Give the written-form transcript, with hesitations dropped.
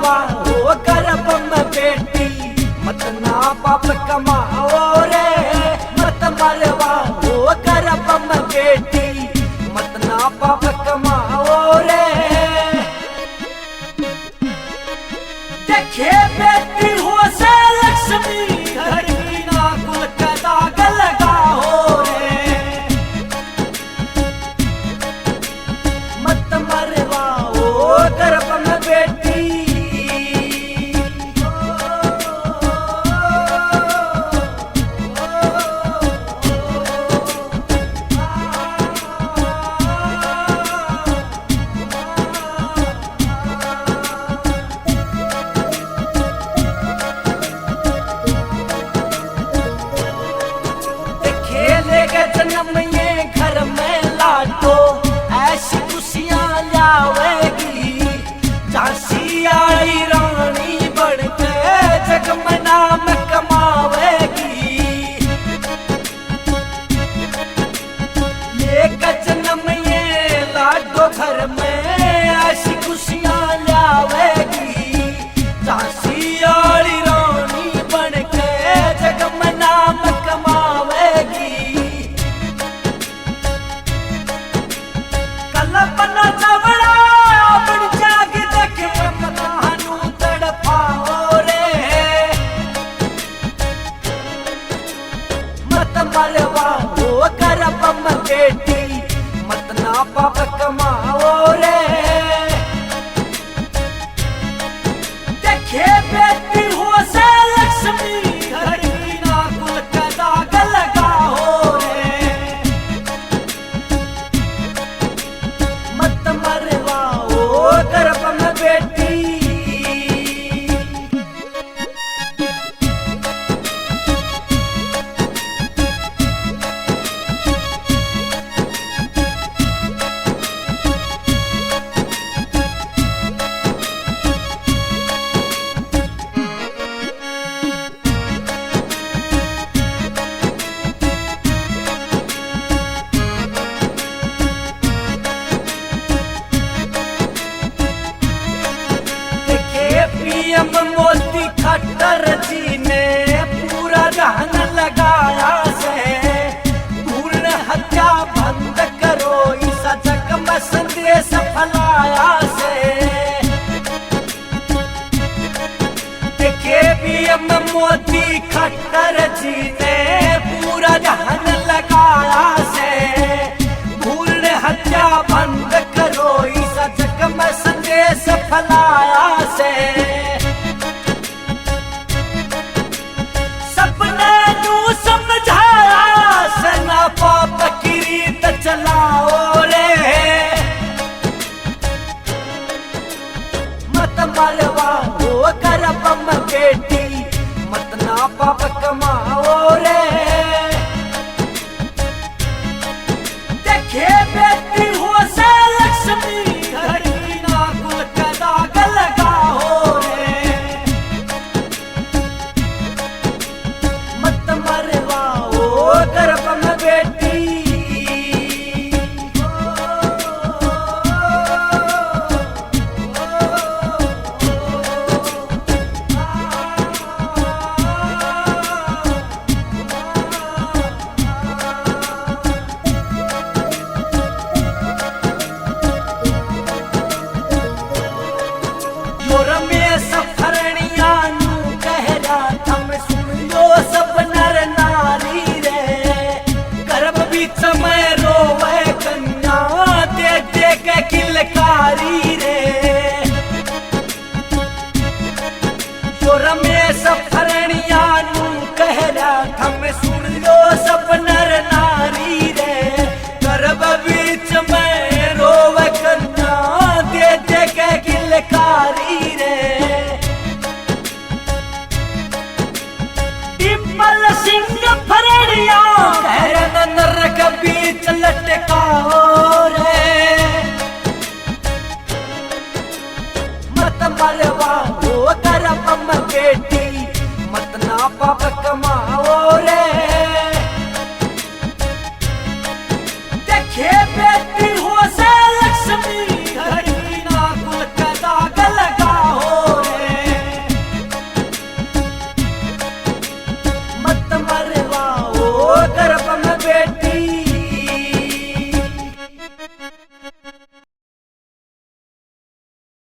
मरवा हो गर्भ में बेटी, मत ना पाप कमाओ रे। मत मरवा हो गर्भ में बेटी, मत ना पाप कमाओ रे। देखे बेटी हो से लक्ष्मी, घर की ना कुल का दाग लगाओ रे। मत मरवा हो गर्भ में बेटी, जन्म ये घर में लाटो ऐसी खुशियां लावेगी। झांसी आई रानी बढ़ के जग में नाम कमावेगी। ये जन्म ये लाटो घर में ऐसी खुशियां लावेगी। झांसी आई रानी बढ़ के जग में नाम कमावेगी। अपना जबड़ा अपनी जाग देख मनानू तड़पाओ रे। मत मरवा हो गर्भ में बेटी, मत ना पाप कमाओ रे। देखे बेटी हो से लक्ष्मी, घर की ना कुल का दाग लगाओ रे। मत मरवा हो गर्भ में बेटी। पीएम मोदी खट्टर जी ने पूरा रहन लगाया से। भ्रूण हत्या बंद करो, इस जग में संदेश फैलाया से। देखे पीएम मोदी खट्टर जी ने पूरा रहन लगाया से। भ्रूण हत्या बंद करो, इस जग में संदेश फैलाया से। पाप की रीत चलाओ रे। मत मरवा हो गर्भ में बेटी, मत ना पाप कमाओ रे। देखे बेटी हो से लक्ष्मी, घर की ना कुल का दाग लगाओ रे। मत मरवा हो गर्भ में बेटी। किलकारी रे जो रमेश फरणिया नू कह रहा थम सुन लो सब नर नारी रे। गर्भ बीच में रोवे कन्या दे दे के किलकारी रे। डिम्पल सिंह फरणिया कह रहा नरक बीच लटकाओ रे। मत मरवा हो गर्भ में बेटी, मत ना पाप कमाओ